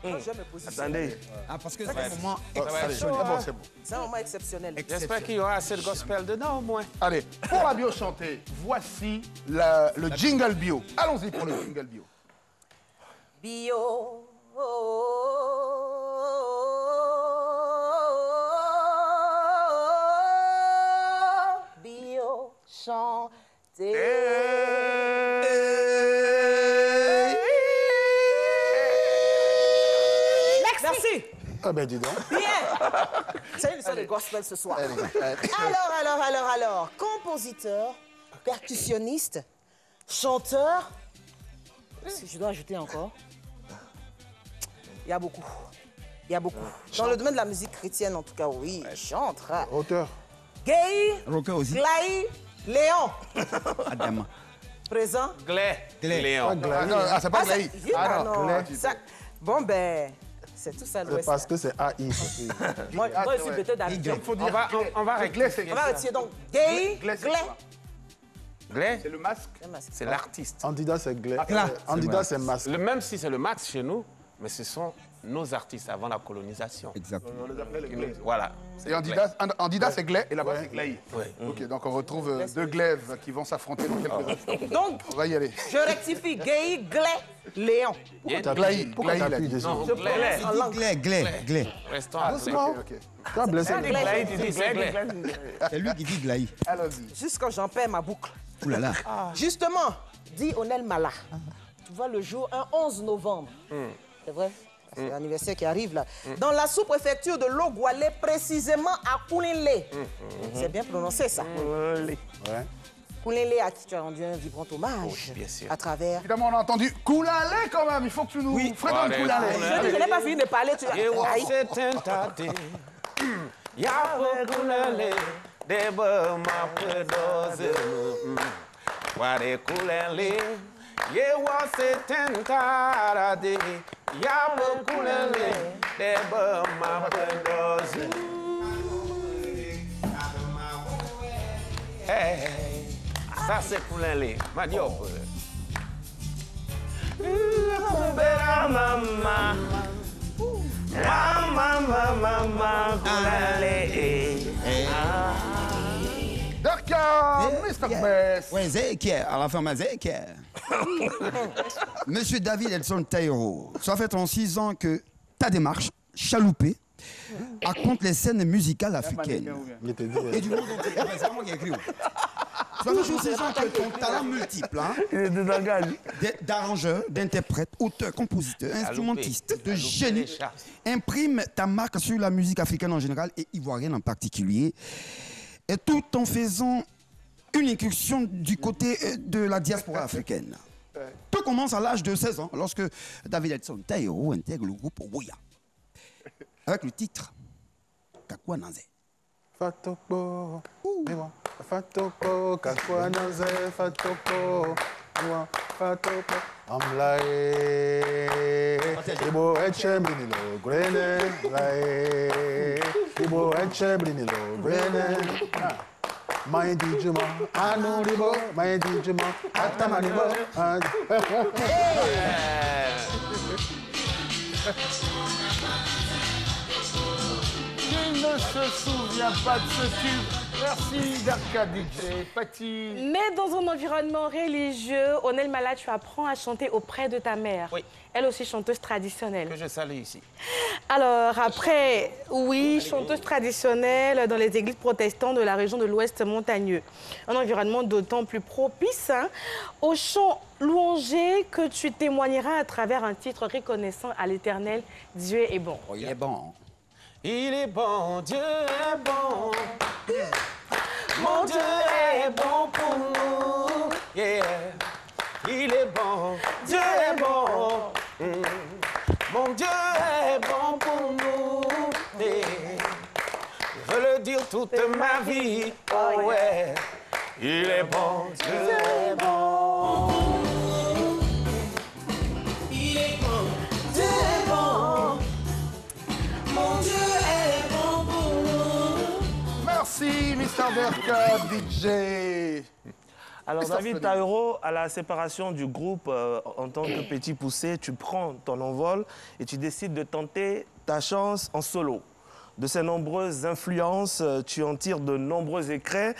Je vais me positionner. Attendez. Ah, parce que c'est un moment Allez, exceptionnel. c'est bon, c'est bon. C'est un moment exceptionnel. J'espère qu'il y aura assez de gospel dedans au moins. Allez, pour la bio chantée, voici le jingle bio. Allons-y pour le jingle bio. Bio. Bio chanté. Merci. Ah ben dis donc. Bien. C'est une histoire de gospel ce soir. Allez. Alors. Compositeur, percussionniste, chanteur. Si je dois ajouter encore. Il y a beaucoup. Dans le domaine de la musique chrétienne, en tout cas, oui, chante. Auteur. Gay, Rocker aussi. Glaï, Léon. Adam. Présent. Léon. Ah, c'est pas Glaï. Non. Bon, ben, c'est tout ça, C'est l'Ouest. parce que c'est AI. Moi, je suis peut-être d'Abidjan. Faut dire On va rectifier. On va retirer donc Gay, Glais, c'est Glay. quoi? Glé, C'est le masque. c'est l'artiste. Andida, c'est Glé. Là. Andida, c'est masque. Même si c'est le max chez nous, mais ce sont nos artistes avant la colonisation. Exactement. On les appelait les glaives. Voilà. Et Andida, c'est Glais et là-bas, c'est Glaï. Oui. Ok, donc on retrouve deux glaives qui vont s'affronter dans quelques instants. Donc, On va y aller. je rectifie Gay, Glay, Léon. Glaï, Pourquoi Glaï, il a t'appuies dit. dessus? Non, Je Glé. prononce en langue. Glé. Restons à Glé. Doucement. Ok. Tu as blessé. Glé, tu dis c'est Glé. C'est lui qui dit Glaï. Allons-y. Jusqu'à j'en perds ma boucle. Ouh là là. Justement, dit Onel Mala. Tu vois le jour, un 11 novembre. C'est vrai? C'est l'anniversaire qui arrive là. Dans la sous-préfecture de Logoualé, précisément à Koulinlé. C'est bien prononcé ça. Ouais. Koulinlé à qui tu as rendu un vibrant hommage. Oui, bien sûr. À travers. Évidemment, on a entendu Koulalé quand même. Il faut que tu nous fredonnes Allez, Koulalé. Je n'ai pas fini de parler. Tu Ye Aïe. wase tentate, yapo kulele, deba mapedoze, ware kulele. Ye wase tentate, yapo kulele, deba mapedoze. Hey, ça c'est kulele, madiope. Mama. Mama, Darka, Mr. Bess. Ouais, Zékiel, à la femme Zékiel. Monsieur David Edson Taïro, ça fait 36 ans que ta démarche, chaloupée, raconte les scènes musicales africaines. Il était dit. Et du monde entier. Ah, ben, c'est pas moi qui ai écrit. Ça fait 36 ans que ton talent multiple, hein, d'arrangeur, d'interprète, auteur, compositeur, instrumentiste, de génie, imprime ta marque sur la musique africaine en général et ivoirienne en particulier, et tout en faisant une incursion du côté de la diaspora africaine. Tout commence à l'âge de 16 ans, lorsque David Edson Taïro intègre le groupe Ouya, avec le titre Kakwa Nanzé. Fatoko, Ewa, Fatoko, Kakwanaze, Fatoko, Ewa, Fatoko, Amlae, Ibo Echemrinilo, Grene, Lae, Ibo Echemrinilo, Grene, Maïdi Juma, Anuribo, Maïdi Juma, Atamanibo, Il ne se souvient pas de ce tube. Merci Darka DJ. Patti. Mais dans un environnement religieux, Onel Mala, tu apprends à chanter auprès de ta mère. Oui. Elle aussi chanteuse traditionnelle. Que je salue ici. Alors après, oui, chanteuse traditionnelle dans les églises protestantes de la région de l'Ouest montagneux. Un environnement d'autant plus propice au chant louangé que tu témoigneras à travers un titre reconnaissant à l'Éternel. Dieu est bon. Oh, il est bon. Il est bon, Dieu est bon. Mon Dieu est bon pour nous. Yeah. Il est bon, Dieu est bon. Mon Dieu est bon pour nous. Yeah. Je veux le dire toute ma vie. Oh ouais. Il est bon, Dieu est bon. Il est bon, Dieu est bon. Mon Dieu est bon pour nous. Merci Mr. Darka DJ. Alors, David Taïro, à la séparation du groupe, en tant que petit poussé, tu prends ton envol et tu décides de tenter ta chance en solo. De ces nombreuses influences, tu en tires de nombreux écrits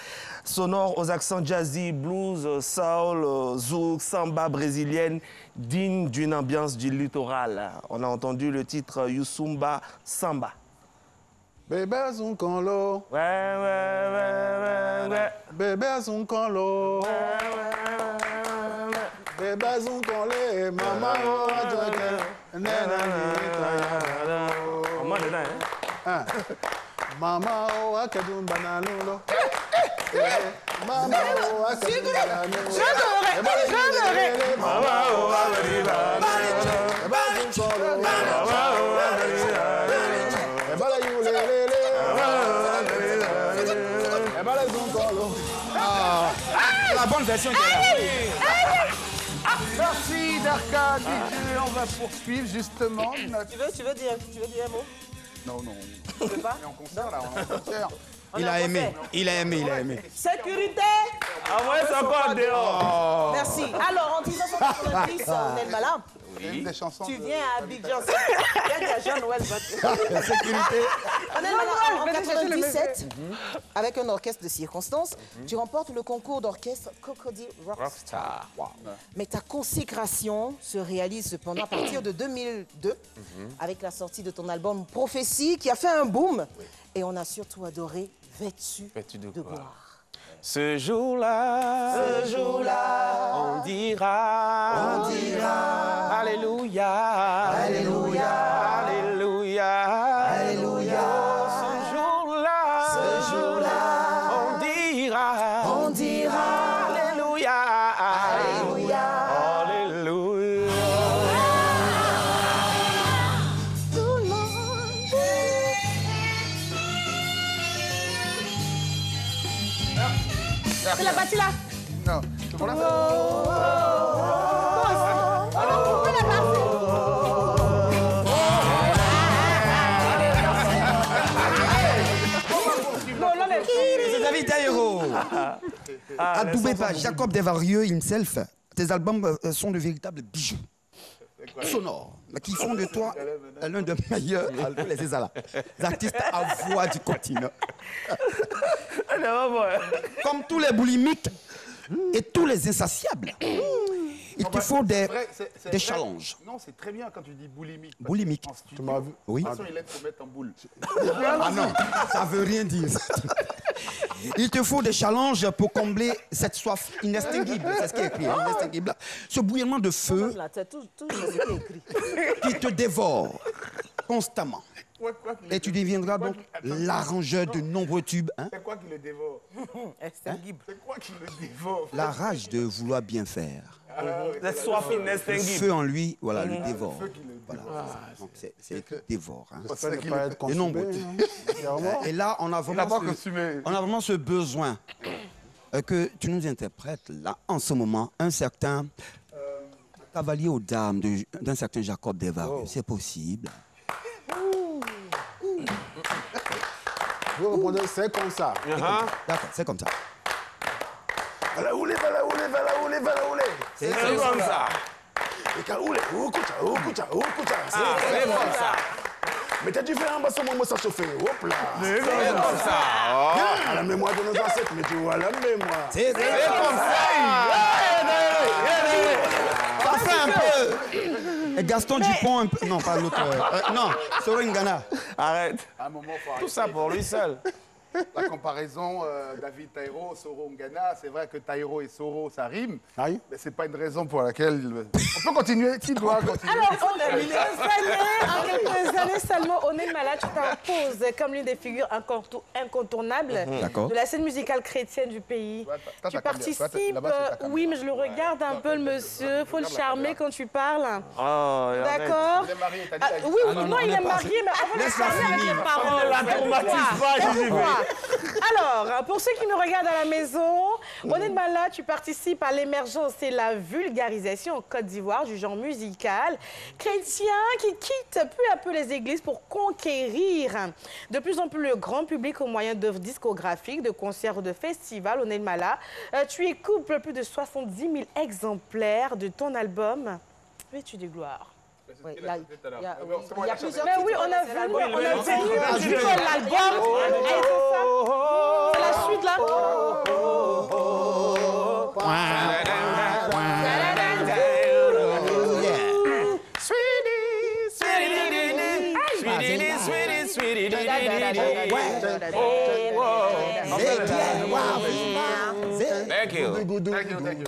sonores aux accents jazzy, blues, soul, zouk, samba brésilienne, dignes d'une ambiance du littoral. On a entendu le titre Yusumba Samba. Bébé Zunkolo. Ouais. Bébé Zunkolo. Bébé Zunkolo. Maman, Mama oh akedum banalolo. Mama oh akedum banalolo. Mama oh akedum banalolo. La bonne version qui est là. Merci Darka DJ. On va poursuivre justement. Tu veux dire un mot? Non. Tu veux pas? On est en concert là, on est en concert. Il a aimé. Sécurité! Ah ouais, c'est encore dehors. Merci. Alors, en 1990, on est malin. Des chansons. Tu viens à Abidjan. Il y a déjà Noël. Sécurité. On est malin en 97, avec un orchestre de circonstances. Tu remportes le concours d'orchestre Cocody Rockstar. Wow. Mais ta consécration se réalise cependant à partir de 2002, avec la sortie de ton album Prophétie, qui a fait un boom. Et on a surtout adoré Vêtu de gloire. Ce jour-là, on dira, Alléluia, Alléluia, Alléluia, Alléluia. Ce jour-là, on dira, Alléluia, Alléluia, Alléluia. Tout le monde. C'est la partie là. Non, c'est pour la Alors, pourquoi la partie? C'est David Taïro. À Doubéba, Jacob Desvarieux himself, tes albums sont de véritables bijoux sonores qui font de toi l'un des meilleurs artistes à voix du continent. Comme tous les boulimiques et tous les insatiables, il te faut des challenges. Non, c'est très bien quand tu dis boulimique. Boulimique. Tu m'as vu? Oui. De toute façon, il aime se mettre en boule. Ah non, ça veut rien dire. Il te faut des challenges pour combler cette soif inextinguible. C'est ce qui est écrit, hein, inextinguible. Ce bouillonnement de feu qui te dévore constamment. Et tu deviendras donc l'arrangeur de nombreux tubes. Hein? C'est quoi qui le dévore? C'est quoi qui le dévore? La rage de vouloir bien faire. La soif Le inextinguible. feu en lui, voilà, le dévore. Le feu qui le dévore. Voilà. Donc c'est dévore. Hein. Ça ne peut pas être De nombreux consumé. Et là, on a vraiment ce besoin que tu nous interprètes là, en ce moment, un certain cavalier aux dames d'un certain Jacob Desvarieux. C'est possible. Vous répondez, c'est comme ça. D'accord, c'est comme ça. C'est comme ça. C'est comme ça. Mais t'as-tu fait un bas sur moi, ça chauffer? Hop là. C'est comme ça. À la mémoire de nos ancêtres, mais tu vois la mémoire. C'est comme ça. Ça fait un peu. Et Gaston Dupont, un peu. Non, pas l'autre. Non, Sorengana. Arrête. À un moment, faut arrêter. Tout ça pour lui seul. La comparaison David Taïro, Soro Ngana, c'est vrai que Taïro et Soro, ça rime. Aïe. Mais c'est pas une raison pour laquelle... On peut continuer, tu dois continuer. Alors, en quelques années seulement, On est malade, tu t'imposes comme l'une des figures incontournables de la scène musicale chrétienne du pays. Toi, Tu t'as participes, caméra. oui, mais je le regarde un peu, le monsieur. Il faut le charmer quand tu parles. Oh, D'accord. Il est marié, t'as dit. Oui, non, il est marié, mais avant de Laisse-la charmer avec finir. les paroles. La traumatise pas, Jésus. Alors, pour ceux qui nous regardent à la maison, Onelmala, tu participes à l'émergence et la vulgarisation en Côte d'Ivoire du genre musical chrétien qui quitte peu à peu les églises pour conquérir de plus en plus le grand public au moyen d'œuvres discographiques, de concerts ou de festivals. Onelmala, tu écoutes plus de 70 000 exemplaires de ton album Vêtu de gloire. Oui, il y a plusieurs. Mais oui, on a vu l'album. C'est la suite là. Thank you.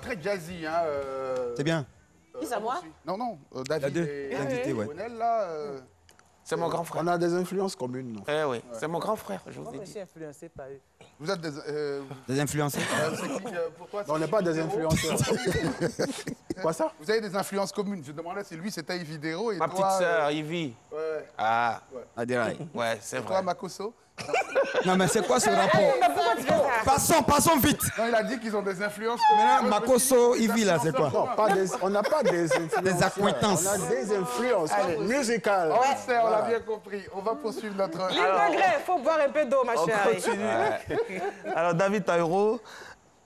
Très jazzy, hein. C'est bien. Qui ça, moi? Non, David et L'invité, ouais. Onel, là... C'est mon grand frère. On a des influences communes. Eh oui, c'est mon grand frère, je vous ai Je dit. suis influencé par eux. Vous êtes Des influenceurs. pourquoi On n'est pas des influenceurs. Quoi ça? Vous avez des influences communes. Je demandais si lui c'était Yves Vidéro et Ma toi... petite sœur, Ivy. Ouais. Ah, Adiraï. ouais, c'est Et vrai. toi, Makoso? Non, mais c'est quoi ce rapport? Passons vite. Non, il a dit qu'ils ont des influences Maintenant, communes. Makoso, Ivy, là, c'est quoi? Non, on n'a pas des influences. Des accointances. On a des influences musicales. Ouais, c'est, on l'a bien compris. On va poursuivre notre... Les degrés, il faut boire un peu d'eau, ma On chérie. continue. Alors, David Taïro,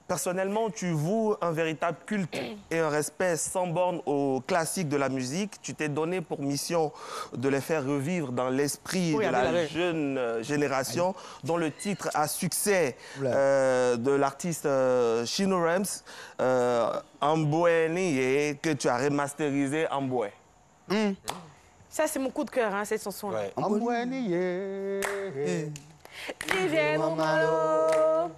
personnellement, tu voues un véritable culte et un respect sans borne aux classiques de la musique. Tu t'es donné pour mission de les faire revivre dans l'esprit de la jeune génération, dont le titre à succès de l'artiste Chino Rams, Amboueni, et que tu as remasterisé Amboué. Ça, c'est mon coup de cœur, hein, cette chanson-là. Ouais. Ils viennent au malo.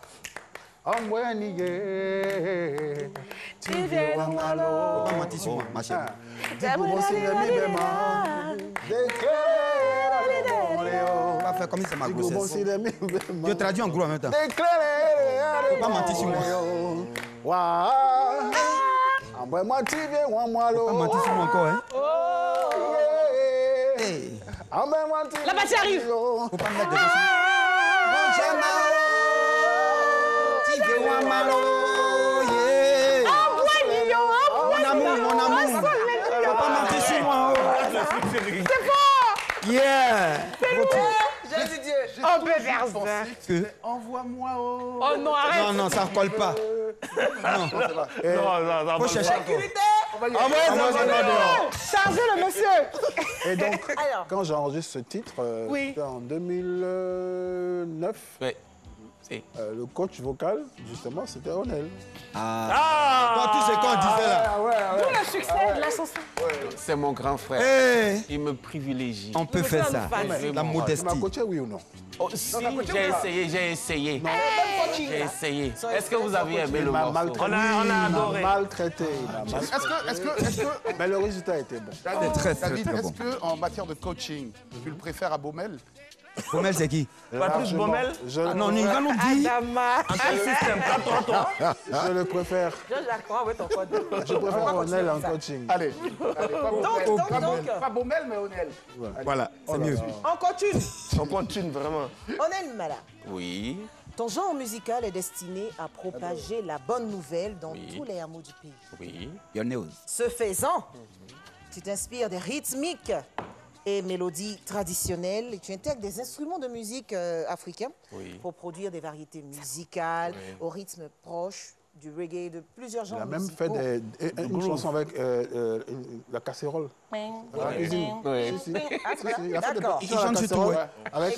Ils viennent au malo. Pas mentir sur moi, ma chérie. On va faire comme si c'est ma grossesse. Je traduis en gros en même temps. Faut pas mentir sur moi. Faut pas mentir sur moi encore, hein. Hey. La partie arrive. Faut pas me mettre devant sur moi. Mon amour. Faut pas mentir sur moi. C'est fort. Yeah. Jésus Dieu. On peut faire ça. Envoie-moi au... Oh non, arrête. Non, ça ne colle pas. Non, Faut chercher. Chargez le monsieur. Et donc, Alors. quand j'enregistre ce titre, Oui. c'était en 2009, Ouais. Si. le coach vocal, justement, c'était Onel. Toi, tout ce qu'on disait là. D'où le succès de la chanson. C'est mon grand frère. Hey. Il me privilégie. On peut faire ça. fan. La Tu m'as modestie. coaché, oui ou non? Oh, si, j'ai essayé. J'ai essayé. Est-ce que vous avez aimé le Il m'a morceau? maltraité. On a adoré. Il m'a maltraité. Est-ce que... Mais le résultat était bon. David, très est-ce bon. que en matière de coaching, tu le préfères à Baumel? Baumel, c'est qui? Patrice Baumel? Non, il va nous dire. Adama. Quel système? Toi. Je le préfère. Je préfère Onel en coaching. Allez, Donc. pas Baumel, mais Onel. Voilà, c'est mieux. On continue. On continue vraiment. Onelmala. Oui. Ton genre musical est destiné à propager la bonne nouvelle dans tous les hameaux du pays. Oui. Your news. Ce faisant, tu t'inspires des rythmiques et mélodies traditionnelles et tu intègres des instruments de musique africains pour produire des variétés musicales au rythme proche du reggae, de plusieurs genres Il a même musicaux. fait une chanson avec la casserole. La cuisine. Oui. Si, il a fait des D'accord. percussions Il à la chante sur tout, casserole ouais. avec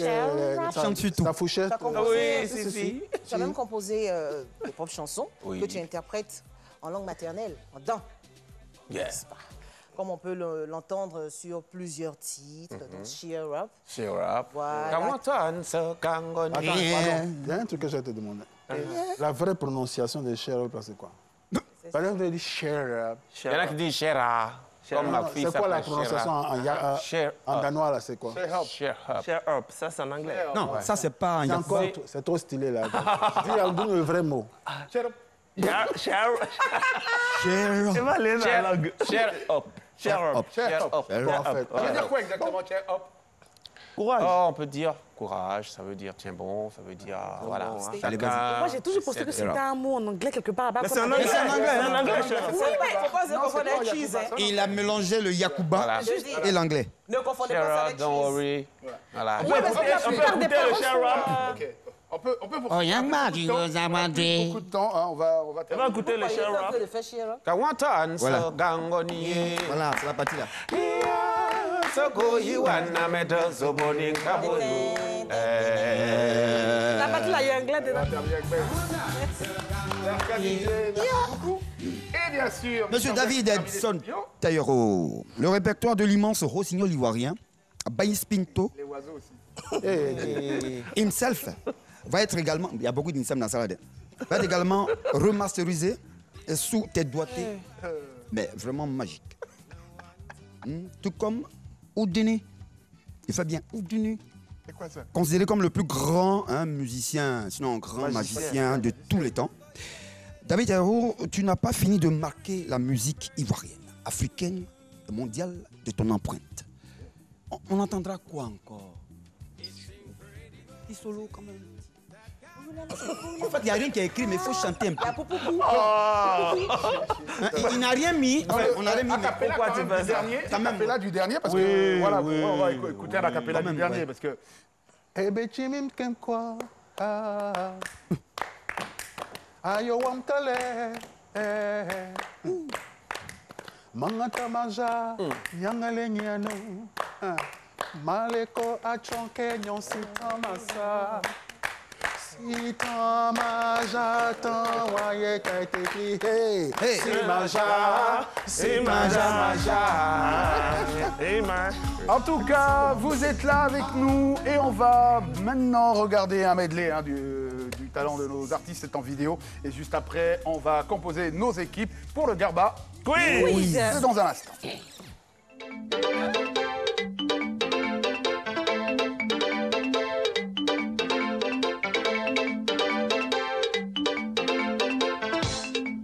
chante sur tout. sa fourchette. Tu as composé, Si. tu as même composé des propres chansons Oui. que tu interprètes en langue maternelle, en dan. Yes. Comme on peut l'entendre sur plusieurs titres, donc Cheer Up. Cheer up. Voilà. Come on, so Kangoni. Attends, pardon. Il y a un truc que je vais te demander. La vraie prononciation de share up, c'est quoi? Par exemple, tu dis share up. Il y en a qui disent Shera. Comme ma fille C'est quoi la s'appelle prononciation Shera. Share en up. danois, là, c'est quoi? Share up. Share up, ça c'est en anglais. Non, ça, c'est pas en C'est encore, c'est trop stylé, là. Dis le vrai mot. Share. Share. C'est pas les langues. Share up. Cheer up. Cheer up. En fait. Ça veut dire quoi exactement, cheer up? Courage. Oh, on peut dire courage, ça veut dire tiens bon, ça veut dire voilà. Allez, vas-y. Moi, j'ai toujours pensé que c'était un mot en anglais quelque part. Mais c'est un anglais. Oui, mais il ne faut pas se confondre avec cheese. Hein. Il a mélangé le Yakuba Voilà. et l'anglais. Ne confondez Cheer pas ça up, avec don't cheese. worry. Voilà. Oui, parce que la plupart des paroles sont... Ok. On peut Oh, young man, you was a man day. Beaucoup de temps, hein, on va On va terminer. écouter le cheer up. Le fait chier, hein. Kawantan Voilà. so gangoni. Voilà, c'est la partie là. Soko yiwana medo zoboni kabolu. La partie là, il y a anglais dedans. Et bien sûr... Monsieur David Edson Taïro, le répertoire de l'immense rossignol ivoirien, Baïs Pinto, Les oiseaux aussi. himself, va être également, il y a beaucoup d'insem dans ça là, va être également remasterisé et sous tes doigtés, mais vraiment magique. Tout comme Oudini, il fait bien Oudini, C'est quoi ça? considéré comme le plus grand musicien, sinon grand magicien de tous les temps. David Taïro, tu n'as pas fini de marquer la musique ivoirienne, africaine et mondiale de ton empreinte. On entendra quoi encore? Petit solo quand même. En fait, il n'y a rien qui est écrit, mais il faut chanter un peu. Il n'a rien mis. En fait, on n'a rien mis. Mais pourquoi tu fais ça? Quand même. L'acapella du dernier, parce que voilà, on va écouter l'acapella Quand du même, dernier, ouais. parce que. Eh ben, chimim kem quoi? Ayo wamtale. Mangata maja, yangale nyano. Maleko achonke nyonsi tamasa. Si tamaja tanwaye kaiteki. Hey, si maja, si maja. En tout cas, vous êtes là avec nous et on va maintenant regarder un medley hein, du talent de nos artistes en vidéo. Et juste après, on va composer nos équipes pour le Garba. Oui. C'est dans un instant.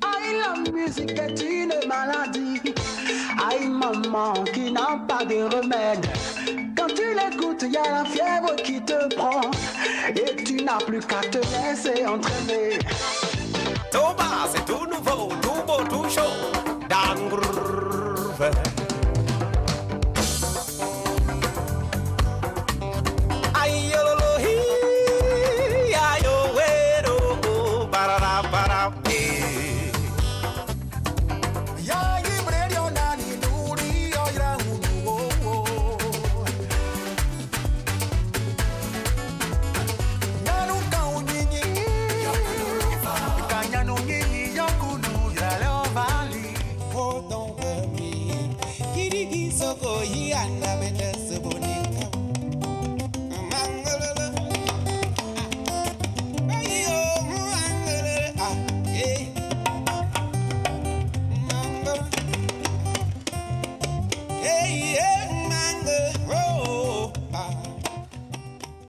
Aïe, la musique est une maladie. Aïe, maman qui n'a pas de remède. Quand tu l'écoutes, il y a la fièvre qui te prend. Et tu n'as plus qu'à te laisser entraîner. Thomas, c'est tout nouveau, tout beau, tout chaud. Dan groove. Aïe, yo, lo, lo, hi, aïe, yo, we, do, oh, barara, bara, eh. Hey, yeah.